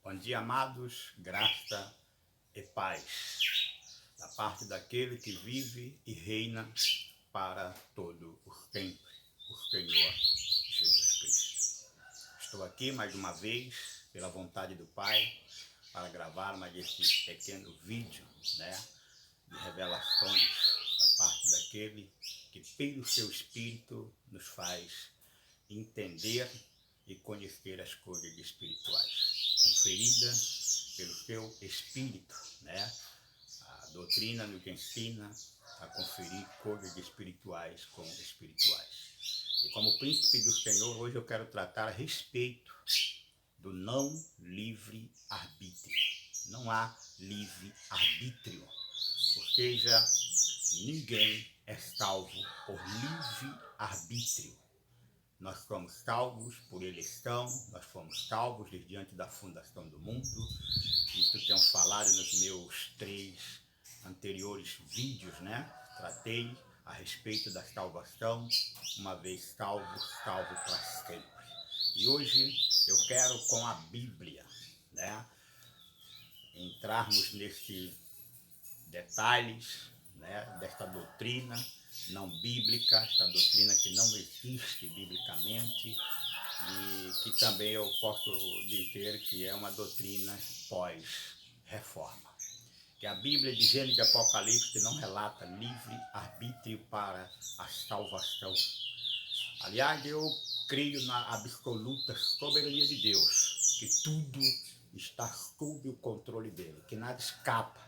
Bom dia, amados, graça e paz, da parte daquele que vive e reina para todo o tempo, o Senhor Jesus Cristo. Estou aqui mais uma vez, pela vontade do Pai, para gravar mais este pequeno vídeo, de revelações da parte daquele que, pelo seu Espírito, nos faz entender e conhecer as coisas espirituais, conferida pelo seu Espírito, A doutrina nos ensina a conferir coisas espirituais com espirituais. E como príncipe do Senhor, hoje eu quero tratar a respeito do não livre arbítrio. Não há livre arbítrio, ou seja, ninguém é salvo por livre arbítrio. Nós fomos salvos por eleição, nós fomos salvos desde diante da fundação do mundo. Isso tenho falado nos meus 3 anteriores vídeos, Tratei a respeito da salvação, uma vez salvo, salvo para sempre. E hoje eu quero, com a Bíblia, entrarmos nesses detalhes, desta doutrina não bíblica, esta doutrina que não existe biblicamente e que também eu posso dizer que é uma doutrina pós-reforma. Que a Bíblia de Gênesis e Apocalipse não relata livre-arbítrio para a salvação. Aliás, eu creio na absoluta soberania de Deus, que tudo está sob o controle dele, que nada escapa,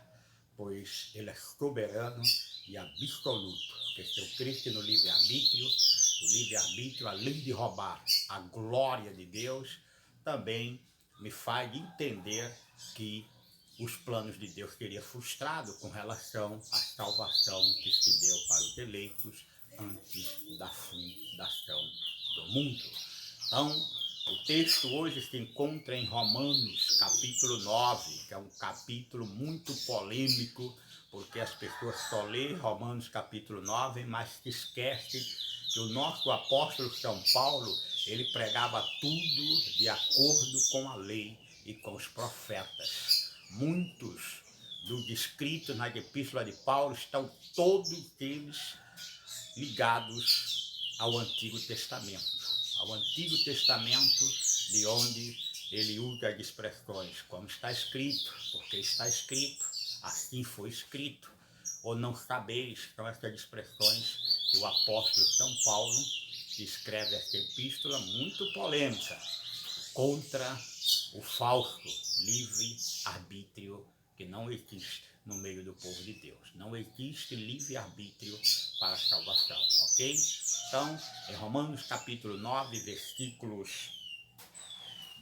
pois ele é soberano e absoluto. Porque se eu crescer no livre-arbítrio, o livre-arbítrio, além de roubar a glória de Deus, também me faz entender que os planos de Deus seriam frustrados com relação à salvação que se deu para os eleitos antes da fundação do mundo. Então, o texto hoje se encontra em Romanos, capítulo 9, que é um capítulo muito polêmico, porque as pessoas só lêem Romanos capítulo 9, mas se esquecem que o nosso apóstolo São Paulo, ele pregava tudo de acordo com a lei e com os profetas. Muitos dos escritos na epístola de Paulo estão todos eles ligados ao Antigo Testamento. Ao Antigo Testamento, de onde ele usa as expressões como está escrito, porque está escrito, assim foi escrito, ou não sabeis, são essas expressões que o apóstolo São Paulo escreve esta epístola muito polêmica contra o falso livre-arbítrio que não existe no meio do povo de Deus. Não existe livre-arbítrio para a salvação, ok? Então, em Romanos capítulo 9, versículos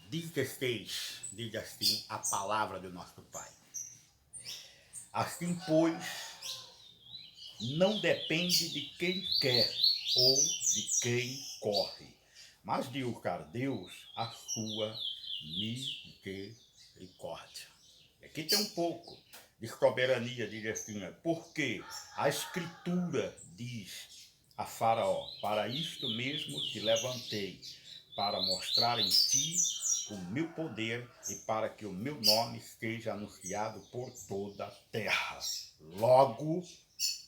16, diz assim a palavra do nosso Pai. Assim, pois, não depende de quem quer ou de quem corre, mas de buscar Deus a sua misericórdia. Aqui tem um pouco de soberania, diz assim, porque a Escritura diz a Faraó, para isto mesmo te levantei, para mostrar em ti o meu poder e para que o meu nome seja anunciado por toda a terra. Logo,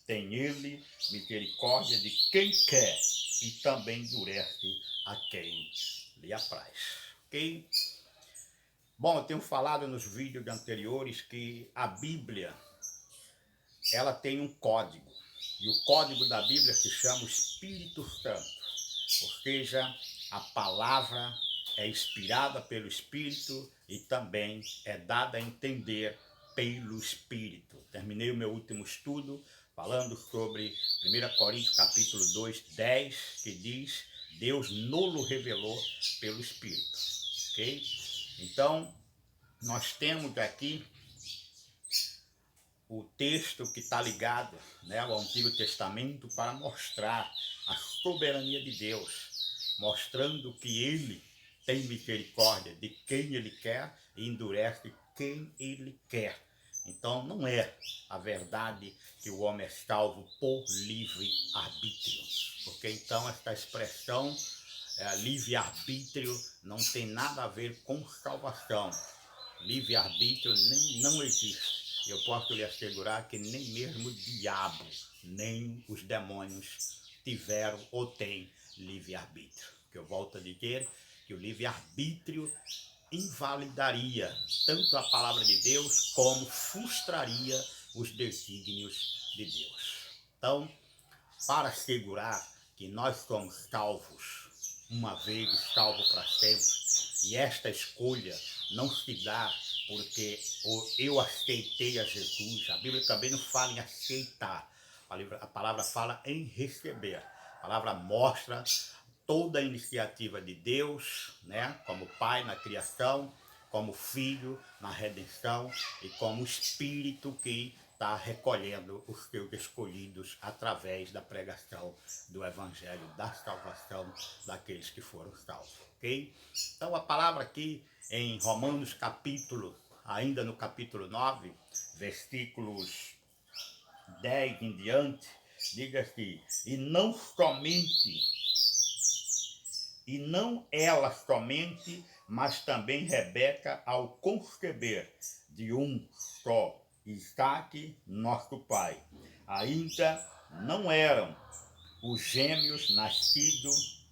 tem ele misericórdia de quem quer e também endurece a quem lhe apraz. Ok? Bom, eu tenho falado nos vídeos anteriores que a Bíblia, ela tem um código. E o código da Bíblia se chama o Espírito Santo. Ou seja, a palavra é inspirada pelo Espírito e também é dada a entender pelo Espírito. Terminei o meu último estudo falando sobre 1 Coríntios capítulo 2, 10, que diz: Deus nos revelou pelo Espírito. Ok? Então, nós temos aqui o texto que está ligado, ao Antigo Testamento para mostrar a soberania de Deus, mostrando que ele tem misericórdia de quem ele quer e endurece quem ele quer. Então não é a verdade que o homem é salvo por livre-arbítrio, porque então essa expressão livre-arbítrio não tem nada a ver com salvação. Livre-arbítrio não existe. Eu posso lhe assegurar que nem mesmo o diabo, nem os demônios tiveram ou têm livre-arbítrio. Que eu volto a dizer que o livre-arbítrio invalidaria tanto a palavra de Deus como frustraria os desígnios de Deus. Então, para assegurar que nós somos salvos, uma vez salvo para sempre, e esta escolha não se dá porque eu aceitei a Jesus. A Bíblia também não fala em aceitar, a palavra fala em receber. A palavra mostra toda a iniciativa de Deus, né? Como Pai na criação, como Filho na redenção e como Espírito que está recolhendo os seus escolhidos através da pregação do Evangelho, da salvação daqueles que foram salvos, ok? Então a palavra aqui em Romanos ainda no capítulo 9, versículos 10 em diante, diga-se, e não ela somente, mas também Rebeca, ao conceber de um só Isaque, nosso pai. Ainda não eram os gêmeos nascidos,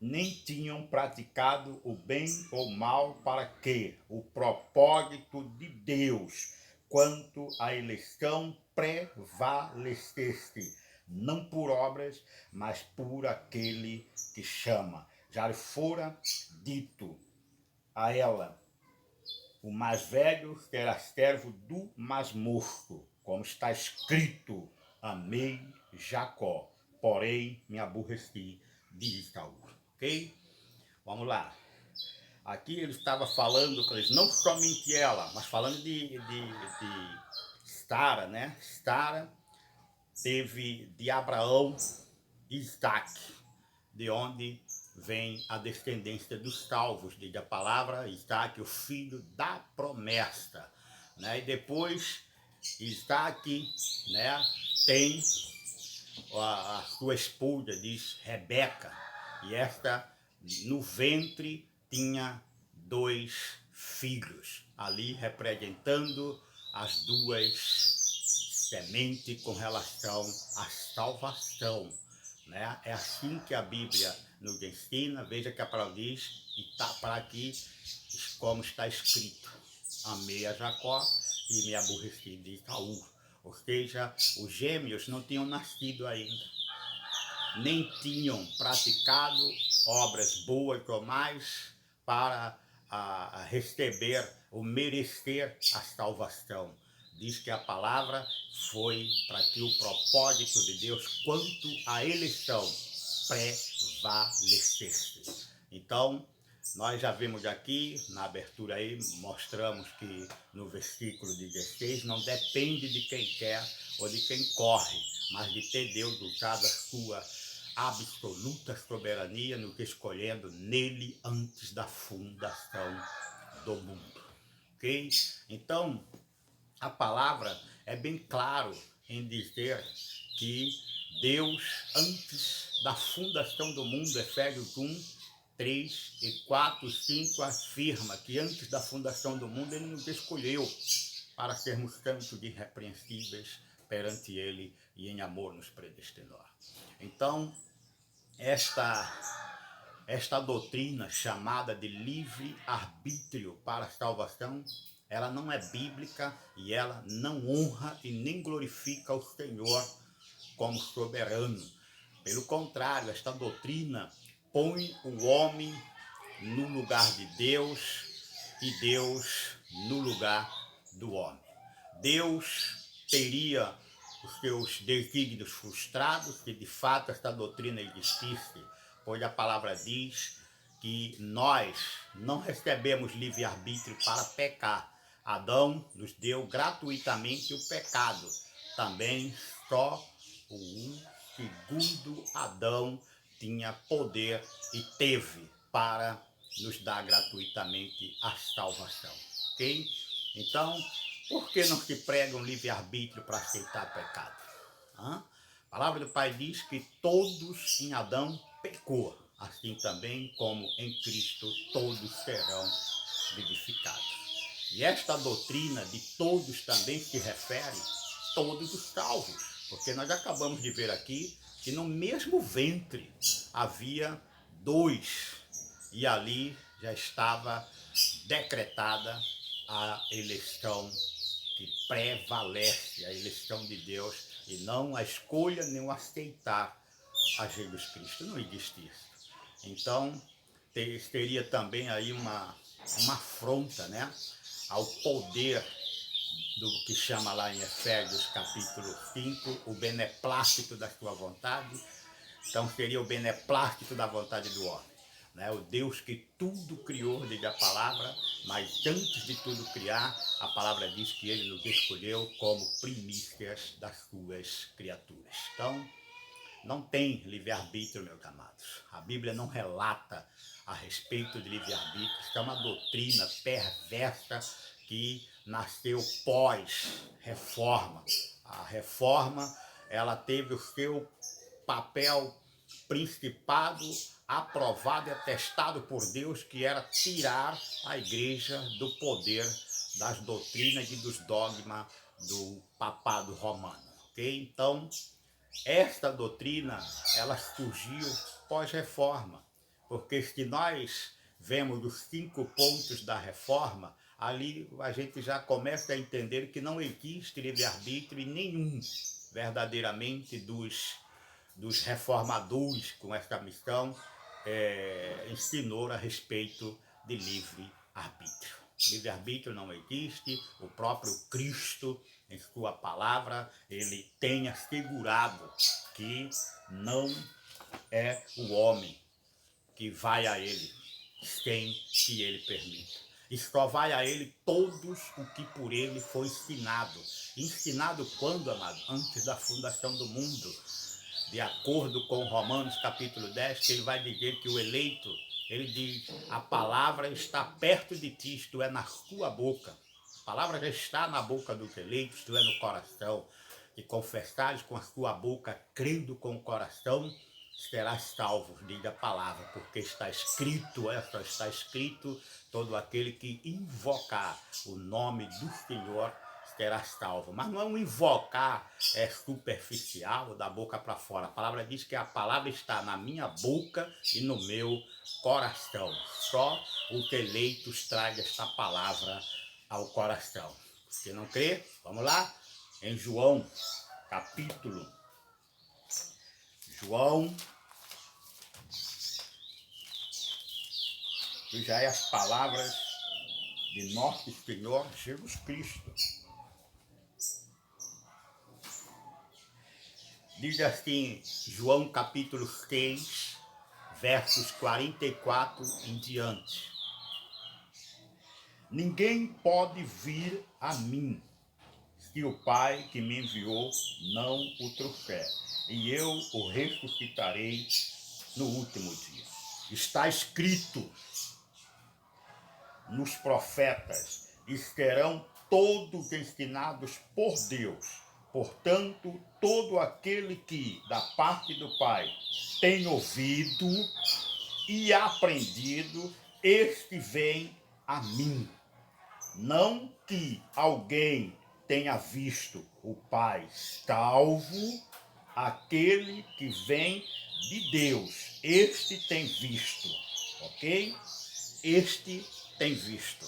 nem tinham praticado o bem ou mal, para que o propósito de Deus quanto à eleição prevalecesse, não por obras, mas por aquele que chama. Já lhe fora dito a ela, o mais velho será servo do mais moço, como está escrito, amei Jacó, porém me aborreci de Esaú. Ok? Vamos lá. Aqui ele estava falando, não somente ela, mas falando de Sara, né? Sara teve de Abraão Isaac, de onde vem a descendência dos salvos, diz a palavra, Isaac, o filho da promessa, né? E depois Isaac, né, tem a sua esposa, diz Rebeca, e esta no ventre tinha 2 filhos, ali representando as duas sementes com relação à salvação, né? É assim que a Bíblia nos ensina. Veja que a palavra diz, e está para aqui, como está escrito, amei a Jacó e me aborreci de Esaú. Ou seja, os gêmeos não tinham nascido ainda, nem tinham praticado obras boas ou mais para receber ou merecer a salvação. Diz que a palavra foi para que o propósito de Deus quanto à eleição prevalecesse. Então, nós já vimos aqui, na abertura aí, mostramos que no versículo 16, não depende de quem quer ou de quem corre, mas de ter Deus usado a sua absoluta soberania no que escolhendo nele antes da fundação do mundo. Ok? Então, a palavra é bem claro em dizer que Deus, antes da fundação do mundo, Efésios 1, 3 e 4, 5, afirma que antes da fundação do mundo ele nos escolheu para sermos santos e irrepreensíveis perante ele e em amor nos predestinou. Então, esta doutrina chamada de livre-arbítrio para a salvação, ela não é bíblica e ela não honra e nem glorifica o Senhor como soberano. Pelo contrário, esta doutrina põe o homem no lugar de Deus e Deus no lugar do homem. Deus teria os seus desígnios frustrados, se de fato esta doutrina existisse, pois a palavra diz que nós não recebemos livre-arbítrio para pecar. Adão nos deu gratuitamente o pecado. Também só o segundo Adão tinha poder e teve para nos dar gratuitamente a salvação. Ok? Então, por que não se prega um livre-arbítrio para aceitar pecado? A palavra do Pai diz que todos em Adão pecou, assim também como em Cristo todos serão vivificados. E esta doutrina de todos também se refere todos os salvos, porque nós acabamos de ver aqui que no mesmo ventre havia dois, e ali já estava decretada a eleição que prevalece, a eleição de Deus, e não a escolha nem o aceitar a Jesus Cristo. Não existe isso. Então, teria também aí uma afronta, né, ao poder do que chama lá em Efésios capítulo 5, o beneplácito da sua vontade. Então seria o beneplácito da vontade do homem, né? O Deus que tudo criou, diz a palavra, mas antes de tudo criar, a palavra diz que ele nos escolheu como primícias das suas criaturas. Então, não tem livre-arbítrio, meus amados. A Bíblia não relata a respeito de livre-arbítrio. Isso é uma doutrina perversa que nasceu pós-reforma. A reforma, ela teve o seu papel principado, aprovado e atestado por Deus, que era tirar a igreja do poder das doutrinas e dos dogmas do papado romano. Ok? Então, esta doutrina, ela surgiu pós-reforma, porque se nós vemos os 5 pontos da reforma, ali a gente já começa a entender que não existe livre-arbítrio nenhum verdadeiramente dos reformadores com esta missão ensinou a respeito de livre-arbítrio. Livre-arbítrio não existe, o próprio Cristo, em sua palavra, ele tem assegurado que não é o homem que vai a ele sem que ele permita. E só vai a ele todos o que por ele foi ensinado. Ensinado quando, amado? Antes da fundação do mundo. De acordo com Romanos capítulo 10, que ele vai dizer que o eleito, ele diz, a palavra está perto de ti, isto é, na tua boca. A palavra já está na boca dos eleitos, isto é, no coração. E confessares com a tua boca, crendo com o coração, serás salvo, diz a palavra, porque está escrito, todo aquele que invocar o nome do Senhor será salvo. Mas não é um invocar superficial, da boca para fora. A palavra diz que a palavra está na minha boca e no meu coração. Só os eleitos trazem esta palavra ao coração. Se não crê, vamos lá? Em João, capítulo. João, que já é as palavras de nosso Senhor Jesus Cristo. Diz assim, João capítulo 6, versos 44 em diante. Ninguém pode vir a mim, se o Pai que me enviou não o trouxer, e eu o ressuscitarei no último dia. Está escrito nos profetas, e serão todos ensinados por Deus. Portanto, todo aquele que, da parte do Pai, tem ouvido e aprendido, este vem a mim. Não que alguém tenha visto o Pai, salvo aquele que vem de Deus. Este tem visto, ok? Este tem visto.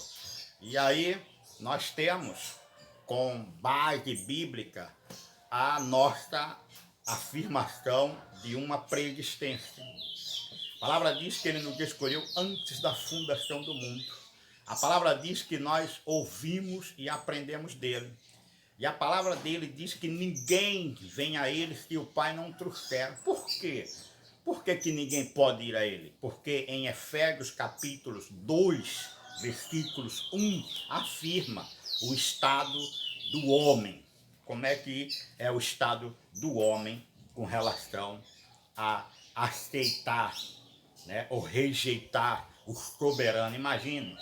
E aí nós temos, com base bíblica, a nossa afirmação de uma preexistência. A palavra diz que ele nos escolheu antes da fundação do mundo. A palavra diz que nós ouvimos e aprendemos dele. E a palavra dele diz que ninguém vem a ele se o Pai não trouxer. Por quê? Por que ninguém pode ir a ele? Porque em Efésios capítulos 2, versículos 1, afirma o estado do homem. Como é que é o estado do homem com relação a aceitar, né, ou rejeitar o soberano? Imagine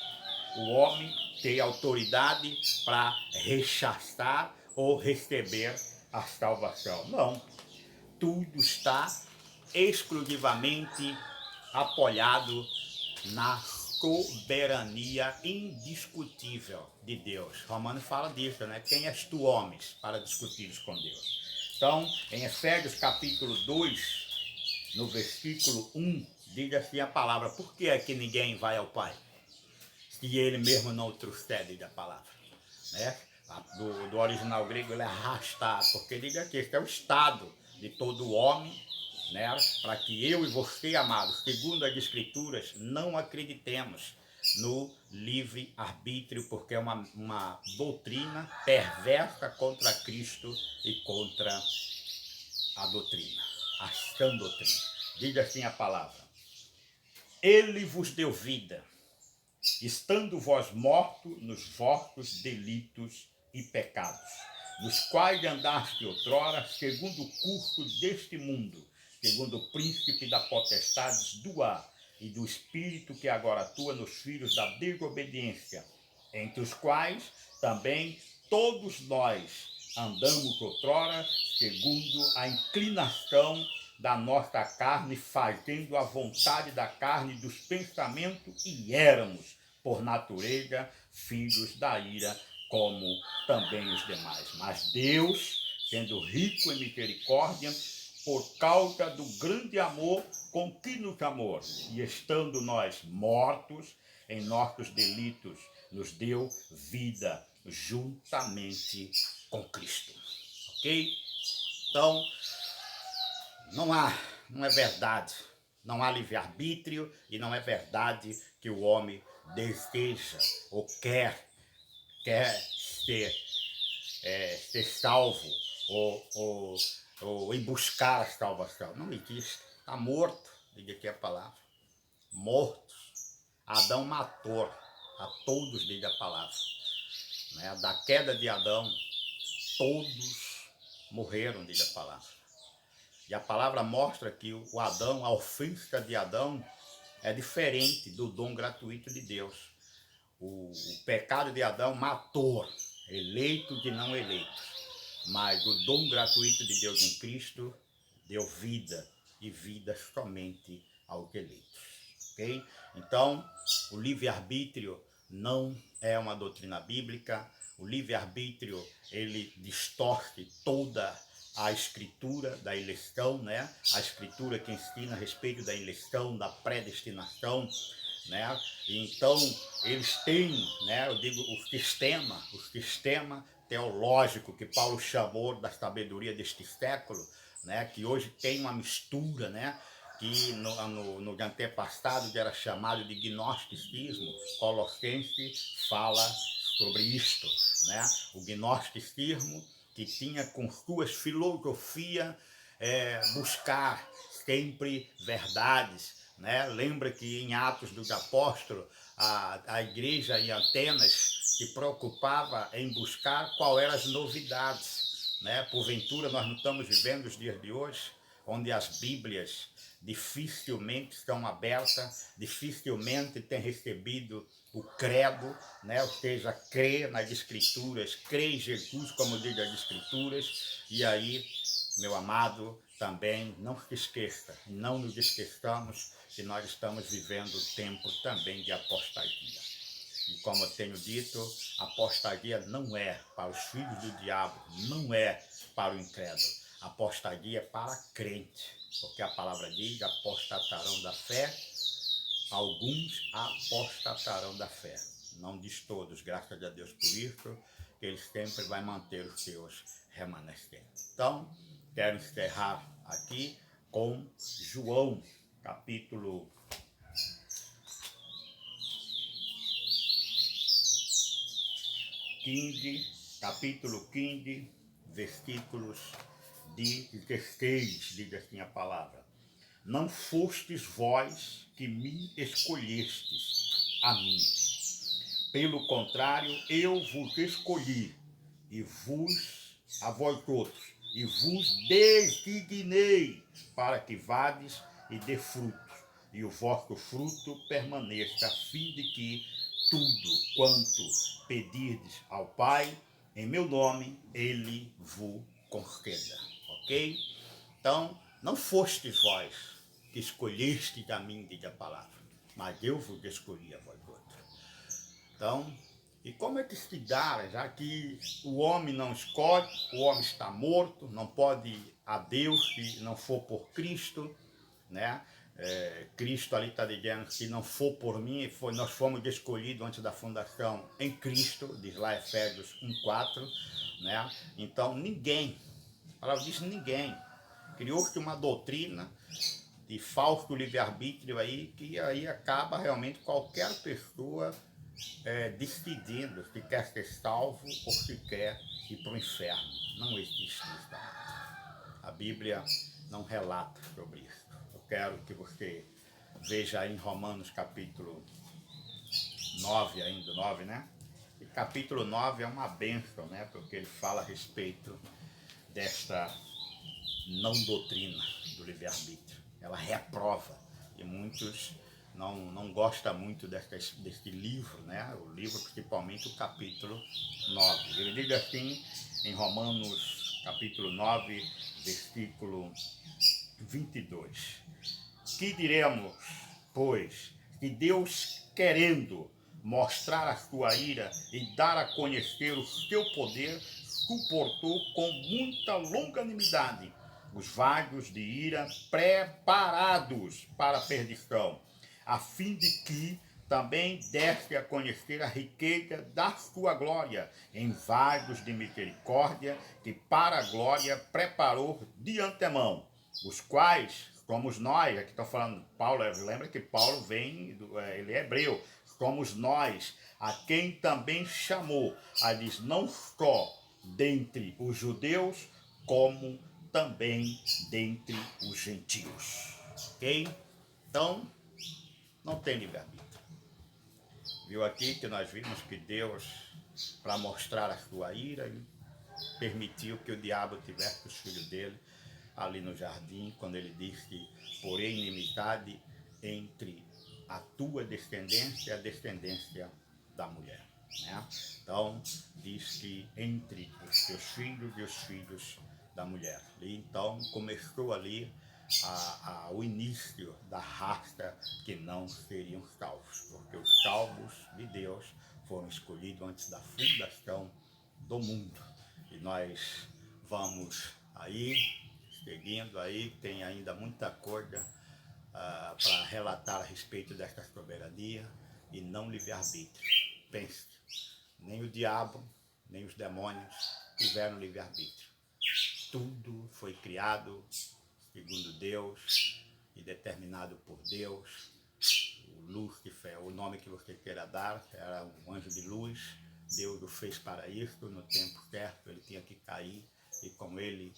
o homem ter autoridade para rechaçar ou receber a salvação. Não, tudo está exclusivamente apoiado na soberania indiscutível de Deus. Romanos fala disso, né? Quem és tu, homens, para discutires com Deus? Então, em Efésios capítulo 2, no versículo 1, diz assim a palavra: por que é que ninguém vai ao Pai, se ele mesmo não trouxer, diz a palavra, né? Do original grego ele é arrastado, porque diz aqui, este é o estado de todo homem, né? Para que eu e você, amados, segundo as Escrituras, não acreditemos no livre-arbítrio, porque é uma doutrina perversa contra Cristo e contra a doutrina, a sã doutrina. Diz assim a palavra: ele vos deu vida, estando vós mortos nos vossos delitos e pecados, nos quais andaste outrora, segundo o curso deste mundo, segundo o príncipe da potestade do ar e do espírito que agora atua nos filhos da desobediência, entre os quais também todos nós andamos outrora, segundo a inclinação da nossa carne, fazendo a vontade da carne e dos pensamentos, e éramos, por natureza, filhos da ira, como também os demais. Mas Deus, sendo rico em misericórdia, por causa do grande amor com que nos amou, e estando nós mortos em nossos delitos, nos deu vida juntamente com Cristo. Ok? Então, não é verdade, não há livre-arbítrio, e não é verdade que o homem deseja ou quer ser salvo ou em buscar a salvação. Não existe. Está morto, diga aqui a palavra. Morto. Adão matou a todos, diz a palavra. Né? Da queda de Adão, todos morreram, diz a palavra. E a palavra mostra que o Adão, a ofensa de Adão, é diferente do dom gratuito de Deus. O pecado de Adão matou, eleito de não eleitos. Mas o dom gratuito de Deus em Cristo deu vida, e vida somente aos eleitos. Ok? Então, o livre-arbítrio não é uma doutrina bíblica. O livre-arbítrio, ele distorce toda a escritura da eleição, né? A escritura que ensina a respeito da eleição, da predestinação, né? Então, eles têm, né, eu digo, o sistema teológico que Paulo chamou da sabedoria deste século, né, que hoje tem uma mistura, né, que no antepassado era chamado de gnosticismo. Colossenses fala sobre isto, né? O gnosticismo, que tinha com suas filosofias buscar sempre verdades, né? Lembra que em Atos dos Apóstolos, a igreja em Atenas se preocupava em buscar qual eram as novidades, né? Porventura nós não estamos vivendo os dias de hoje, onde as Bíblias dificilmente estão abertas, dificilmente têm recebido o credo, né? Ou seja, crê nas Escrituras, crê em Jesus, como diz as Escrituras. E aí, meu amado, também não se esqueça, não nos esqueçamos que nós estamos vivendo tempo também de apostasia. E como eu tenho dito, apostasia não é para os filhos do diabo, não é para o incrédulo. Apostasia é para crente, porque a palavra diz: apostatarão da fé, alguns apostatarão da fé. Não diz todos, graças a Deus por isso, que ele sempre vai manter os seus remanescentes. Então, quero encerrar aqui com João, capítulo 15, versículos 16, diz assim a palavra: não fostes vós que me escolhestes a mim. Pelo contrário, eu vos escolhi, a vós outros, e vos designei para que vades e dê frutos, e o vosso fruto permaneça, a fim de que tudo quanto pedirdes ao Pai, em meu nome, Ele vos conceda. Ok? Então, não fostes vós que escolhestes a mim, diz a palavra. mas eu vos escolhi a vós outros. Então, e como é que se dá, já que o homem não escolhe, o homem está morto, não pode ir a Deus se não for por Cristo, né? Cristo ali está dizendo que não for por mim, nós fomos escolhidos antes da fundação em Cristo, diz lá Efésios 1:4, né? Então ninguém, a palavra diz ninguém, criou-se uma doutrina de falso livre-arbítrio aí, que aí acaba realmente qualquer pessoa decidindo se quer ser salvo ou se quer ir para o inferno. Não existe isso. A Bíblia não relata sobre isso. Eu quero que você veja aí em Romanos capítulo 9, ainda 9, né? E capítulo 9 é uma bênção, né? Porque ele fala a respeito desta não doutrina do livre-arbítrio. Ela reprova, e muitos não gostam muito deste livro, né? O livro, principalmente o capítulo 9. Ele diz assim em Romanos capítulo 9, versículo 22. Que diremos, pois, que Deus, querendo mostrar a sua ira e dar a conhecer o seu poder, suportou com muita longanimidade os vagos de ira preparados para a perdição, a fim de que também desse a conhecer a riqueza da sua glória em vagos de misericórdia, que para a glória preparou de antemão, os quais somos nós. Aqui estou falando, Paulo, lembra que Paulo vem, ele é hebreu, somos nós, a quem também chamou, diz, não só dentre os judeus, como também dentre os gentios. Ok? Então, não tem livre-arbítrio. Viu aqui que nós vimos que Deus, para mostrar a sua ira, permitiu que o diabo tivesse os filhos dele ali no jardim, quando ele disse que porém inimizade entre a tua descendência e a descendência da mulher, né? Então diz que entre os teus filhos e os filhos da mulher. E então começou ali o início da raça que não seriam salvos, porque os salvos de Deus foram escolhidos antes da fundação do mundo. E nós vamos aí, seguindo aí, tem ainda muita coisa para relatar a respeito desta soberania e não livre-arbítrio. Pense, nem o diabo, nem os demônios tiveram livre-arbítrio. Tudo foi criado segundo Deus e determinado por Deus. O Lúcifer, o nome que você queira dar, era um anjo de luz. Deus o fez para isso, no tempo certo ele tinha que cair, e com ele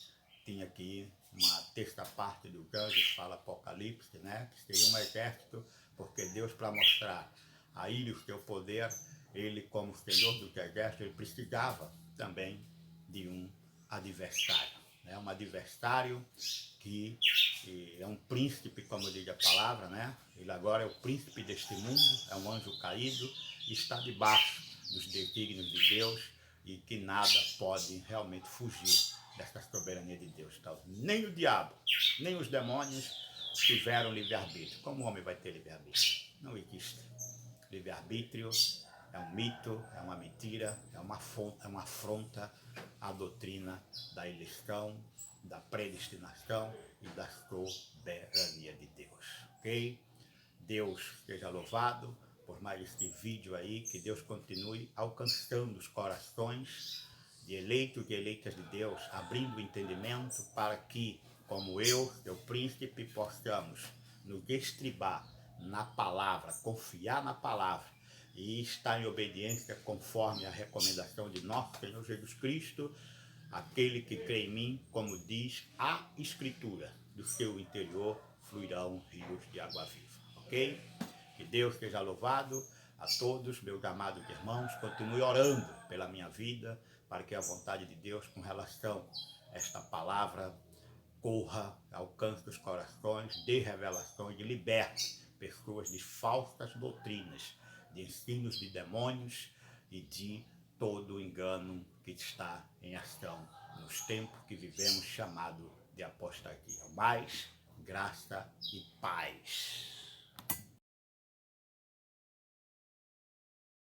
tinha que ir uma terça parte dos anjos, fala Apocalipse, né? Que seria um exército, porque Deus, para mostrar a ele o seu poder, ele como Senhor do exército, ele precisava também de um adversário, né? Um adversário que é um príncipe, como diz a palavra, né? Ele agora é o príncipe deste mundo, é um anjo caído, e está debaixo dos desígnios de Deus, e que nada pode realmente fugir desta soberania de Deus. Então, nem o diabo, nem os demônios tiveram livre-arbítrio. Como o homem vai ter livre-arbítrio? Não existe. Livre-arbítrio é um mito, é uma mentira, é uma afronta à doutrina da eleição, da predestinação e da soberania de Deus. Ok? Deus seja louvado por mais este vídeo aí, que Deus continue alcançando os corações de eleitos e eleitas de Deus, abrindo o entendimento para que, como eu, seu príncipe, possamos nos estribar na palavra, confiar na palavra e estar em obediência conforme a recomendação de nosso Senhor Jesus Cristo. Aquele que crê em mim, como diz a Escritura, do seu interior fluirão rios de água viva. Ok? Que Deus seja louvado. A todos, meus amados irmãos, continue orando pela minha vida, para que a vontade de Deus com relação a esta palavra corra, alcance os corações, dê revelações e liberte pessoas de falsas doutrinas, de ensinos de demônios e de todo o engano que está em ação nos tempos que vivemos, chamado de apostasia. Mais graça e paz.